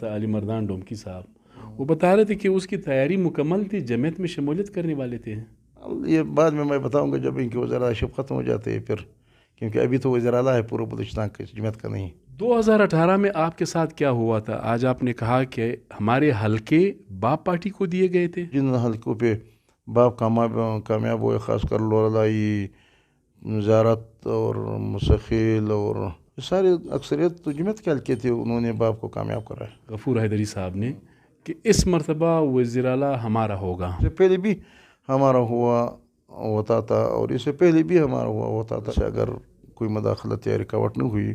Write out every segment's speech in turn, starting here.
علی مردان ڈومکی صاحب وہ بتا رہے تھے کہ اس کی تیاری مکمل تھی، جمعیت میں شمولیت کرنے والے تھے. یہ بعد میں بتاؤں گا جب ان کے وزراء شب ختم ہو جاتے ہیں پھر، کیونکہ ابھی تو وزیر اعلیٰ ہے پورے بلوچستان کے، جمعیت کا نہیں. 2018 میں آپ کے ساتھ کیا ہوا تھا؟ آج آپ نے کہا کہ ہمارے حلقے باپ پارٹی کو دیے گئے تھے. جن حلقوں پہ باپ کامیاب ہوئے، خاص کر لولائی، زیارت اور مستقل اور سارے اکثریت تو جمعیت کے حلقے تھے، انہوں نے باپ کو کامیاب کرا ہے. غفور حیدری صاحب نے کہ اس مرتبہ وزیر اعلیٰ ہمارا ہوگا. اس سے پہلے بھی ہمارا ہوتا تھا اور اس سے پہلے بھی ہمارا ہوتا تھا. اگر کوئی مداخلت یا رکاوٹ نہیں ہوئی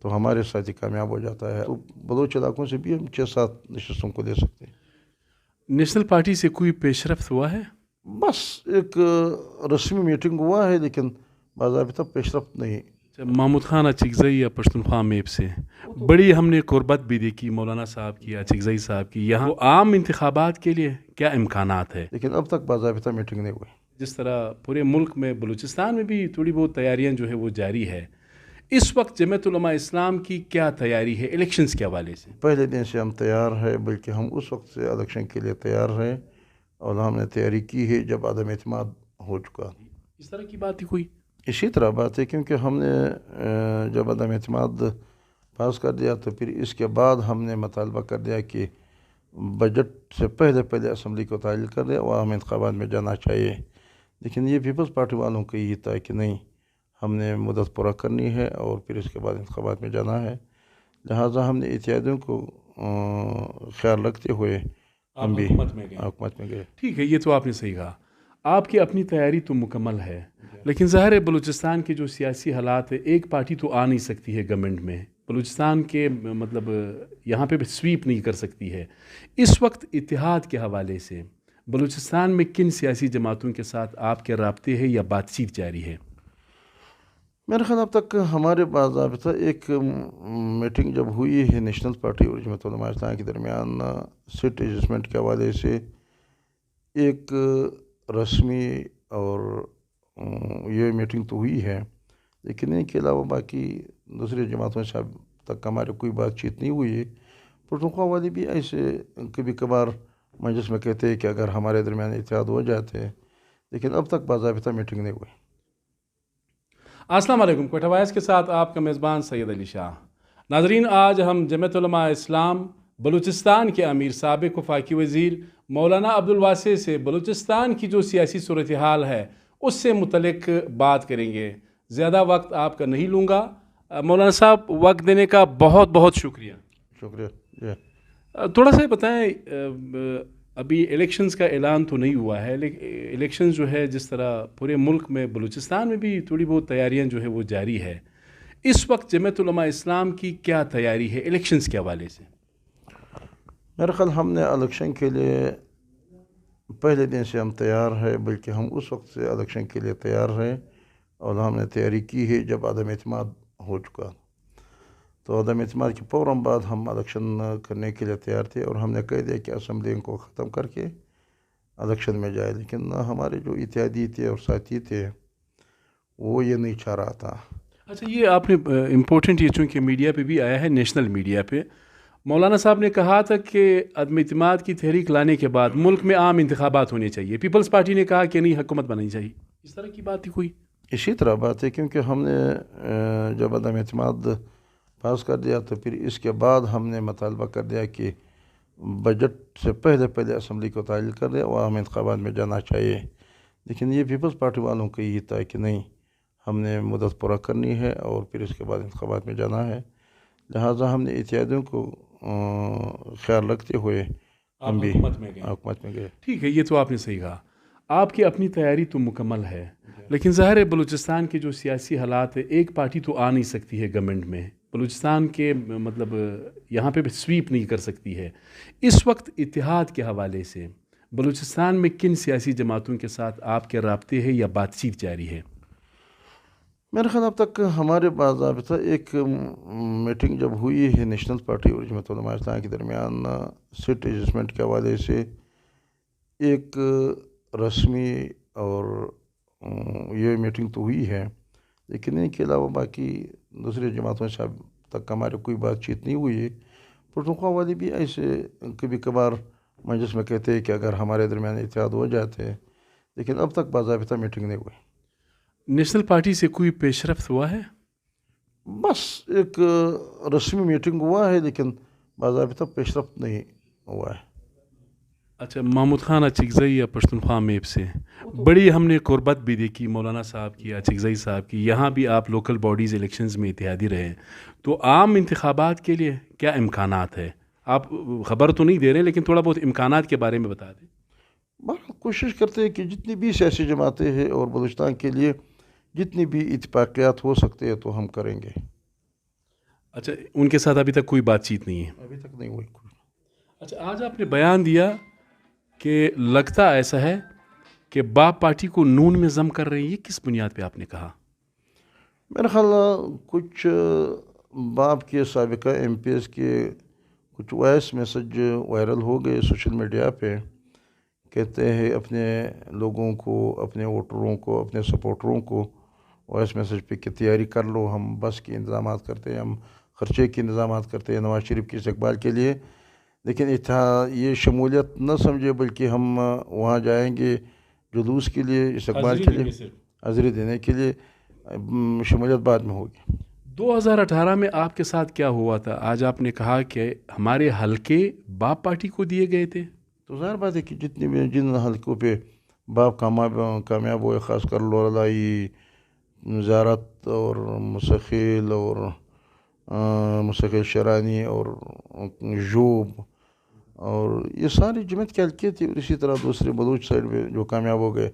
تو ہمارے ساتھ ہی کامیاب ہو جاتا ہے. تو بلوچ علاقوں سے بھی ہم 6-7 نشستوں کو لے سکتے ہیں. نیشنل پارٹی سے کوئی پیش رفت ہوا ہے؟ بس ایک رسمی میٹنگ ہوا ہے لیکن باضابطہ پیش رفت نہیں. محمود خان اچکزئی یا پشتونخوا میپ سے بڑی ہم نے قربت بھی دیکھی مولانا صاحب کی، اچکزئی صاحب کی. یہاں عام انتخابات کے لیے کیا امکانات ہے؟ لیکن اب تک باضابطہ میٹنگ نہیں ہوئی. جس طرح پورے ملک میں بلوچستان میں بھی تھوڑی بہت تیاریاں جو ہے وہ جاری ہے. اس وقت جمعیت علماء اسلام کی کیا تیاری ہے الیکشنز کے حوالے سے؟ پہلے دن سے ہم تیار ہیں، بلکہ ہم اس وقت سے الیکشن کے لیے تیار ہیں اور ہم نے تیاری کی ہے جب عدم اعتماد ہو چکا. اس طرح کی بات ہی کوئی؟ اسی طرح بات ہے، کیونکہ ہم نے جب عدم اعتماد پاس کر دیا تو پھر اس کے بعد ہم نے مطالبہ کر دیا کہ بجٹ سے پہلے اسمبلی کو تعطیل کر دیا، عوامی انتخابات میں جانا چاہیے. لیکن یہ پیپلز پارٹی والوں کا یہ تھا کہ نہیں، ہم نے مدت پورا کرنی ہے اور پھر اس کے بعد انتخابات میں جانا ہے. لہٰذا ہم نے اتحادیوں کو خیال رکھتے ہوئے ہم بھی حکومت میں گئے. ٹھیک ہے، یہ تو آپ نے صحیح کہا. آپ کی اپنی تیاری تو مکمل ہے، لیکن ظاہر ہے بلوچستان کے جو سیاسی حالات ہے، ایک پارٹی تو آ نہیں سکتی ہے گورنمنٹ میں. بلوچستان کے مطلب یہاں پہ سویپ نہیں کر سکتی ہے. اس وقت اتحاد کے حوالے سے بلوچستان میں کن سیاسی جماعتوں کے ساتھ آپ کے رابطے ہیں یا بات چیت جاری ہے؟ میرے خیال اب تک ہمارے باضابطہ ایک میٹنگ جب ہوئی ہے نیشنل پارٹی اور جمعیت علماء اسلام کے درمیان سیٹ ایڈجسٹمنٹ کے حوالے سے، ایک رسمی اور یہ میٹنگ تو ہوئی ہے، لیکن ان کے علاوہ باقی دوسری جماعتوں سے اب تک ہمارے کوئی بات چیت نہیں ہوئی ہے. پشتونخوا والے بھی ایسے کبھی کبھار مجلس میں کہتے ہیں کہ اگر ہمارے درمیان اتحاد ہو جاتے ہیں، لیکن اب تک باضابطہ میٹنگ نہیں ہوئی. السلام علیکم. کوئٹہ وائس کے ساتھ آپ کا میزبان سید علی شاہ. ناظرین، آج ہم جمعیت علماء اسلام بلوچستان کے امیر سابق وفاقی وزیر مولانا عبدالواسع سے بلوچستان کی جو سیاسی صورتحال ہے اس سے متعلق بات کریں گے. زیادہ وقت آپ کا نہیں لوں گا. مولانا صاحب، وقت دینے کا بہت بہت شکریہ. شکریہ. تھوڑا سا بتائیں، ابھی الیکشنز کا اعلان تو نہیں ہوا ہے، لیکن الیکشنز جو ہے جس طرح پورے ملک میں بلوچستان میں بھی تھوڑی بہت تیاریاں جو ہے وہ جاری ہے. اس وقت جمعیت علماء اسلام کی کیا تیاری ہے الیکشنز کے حوالے سے؟ میرے خیال ہم نے الیکشن کے لیے پہلے دن سے ہم تیار ہیں، بلکہ ہم اس وقت سے الیکشن کے لیے تیار ہیں اور ہم نے تیاری کی ہے جب عدم اعتماد ہو چکا. تو عدم اعتماد کے فوراً بعد ہم الیکشن کرنے کے لیے تیار تھے اور ہم نے کہہ دیا کہ اسمبلی کو ختم کر کے الیکشن میں جائے. لیکن ہمارے جو اتحادی تھے اور ساتھی تھے وہ یہ نہیں چاہ رہا تھا. اچھا، یہ آپ نے امپورٹنٹ، یہ چونکہ میڈیا پہ بھی آیا ہے، نیشنل میڈیا پہ مولانا صاحب نے کہا تھا کہ عدم اعتماد کی تحریک لانے کے بعد ملک میں عام انتخابات ہونے چاہیے. پیپلز پارٹی نے کہا کہ نہیں، حکومت بنانی چاہیے. اس طرح کی بات ہی کوئی؟ اسی طرح بات ہے، کیونکہ ہم نے جب عدم اعتماد پاس کر دیا تو پھر اس کے بعد ہم نے مطالبہ کر دیا کہ بجٹ سے پہلے اسمبلی کو تعطیل کر دیا، عوامی انتخابات میں جانا چاہیے. لیکن یہ پیپلز پارٹی والوں کا یہ تھا کہ نہیں، ہم نے مدت پورا کرنی ہے اور پھر اس کے بعد انتخابات میں جانا ہے. لہٰذا ہم نے اتحادیوں کو خیال رکھتے ہوئے ہم بھی حکومت میں گئے. ٹھیک ہے، یہ تو آپ نے صحیح کہا. آپ کی اپنی تیاری تو مکمل ہے، لیکن ظاہر ہے بلوچستان کے جو سیاسی حالات ہے، ایک پارٹی تو آ نہیں سکتی ہے گورنمنٹ میں. بلوچستان کے مطلب یہاں پہ سویپ نہیں کر سکتی ہے. اس وقت اتحاد کے حوالے سے بلوچستان میں کن سیاسی جماعتوں کے ساتھ آپ کے رابطے ہیں یا بات چیت جاری ہے؟ میرے خیال اب تک ہمارے باضابطہ ایک میٹنگ جب ہوئی ہے نیشنل پارٹی اور جمعیت علماء اسلام کے درمیان سیٹ ایڈجسٹمنٹ کے حوالے سے، ایک رسمی اور یہ میٹنگ تو ہوئی ہے، لیکن ان کے علاوہ باقی دوسری جماعتوں سے اب تک ہمارے کوئی بات چیت نہیں ہوئی ہے. پختونخوا والے بھی ایسے کبھی کبھار مجلس میں کہتے ہیں کہ اگر ہمارے درمیان اتحاد ہو جاتے ہیں، لیکن اب تک باضابطہ میٹنگ نہیں ہوئی۔ نیشنل پارٹی سے کوئی پیش رفت ہوا ہے؟ بس ایک رسمی میٹنگ ہوا ہے لیکن باضابطہ پیش رفت نہیں ہوا ہے۔ اچھا، محمود خان اچکزئی یا پشتونخوا میپ سے بڑی ہم نے قربت بھی دیکھی مولانا صاحب کی، اچکزئی صاحب کی، یہاں بھی آپ لوکل باڈیز الیکشنز میں اتحادی رہے ہیں، تو عام انتخابات کے لیے کیا امکانات ہے؟ آپ خبر تو نہیں دے رہے لیکن تھوڑا بہت امکانات کے بارے میں بتا دیں۔ بہت کوشش کرتے ہیں کہ جتنی بھی سیاسی جماعتیں ہیں اور بلوچستان کے لیے جتنی بھی اتفاقیات ہو سکتے ہیں تو ہم کریں گے۔ اچھا، ان کے ساتھ ابھی تک کوئی بات چیت نہیں ہے؟ ابھی تک نہیں ہوئی۔ اچھا، آج آپ نے بیان دیا کہ لگتا ایسا ہے کہ باپ پارٹی کو نون میں ضم کر رہی ہے، یہ کس بنیاد پہ آپ نے کہا؟ میرا خیال کچھ باپ کے سابقہ ایم پی ایس کے کچھ وائس میسج وائرل ہو گئے سوشل میڈیا پہ، کہتے ہیں اپنے لوگوں کو، اپنے ووٹروں کو، اپنے سپورٹروں کو وائس میسج پہ کہ تیاری کر لو، ہم بس کے انتظامات کرتے ہیں، ہم خرچے کے انتظامات کرتے ہیں نواز شریف کے استقبال کے لیے، لیکن یہ شمولیت نہ سمجھے بلکہ ہم وہاں جائیں گے جلوس کے لیے، استقبال کے لیے، حاضری دینے کے لیے، شمولیت بعد میں ہوگی۔ 2018 میں آپ کے ساتھ کیا ہوا تھا؟ آج آپ نے کہا کہ ہمارے حلقے باپ پارٹی کو دیے گئے تھے، تو ظاہر بات ہے کہ جن حلقوں پہ باپ کامیاب ہوئے، خاص کر لولائی، زیارت اور مسخیل اور مسخیل شرانی اور جوب اور یہ ساری جماعت کے حلقے تھے، اور اسی طرح دوسرے بلوچ سائڈ میں جو کامیاب ہو گئے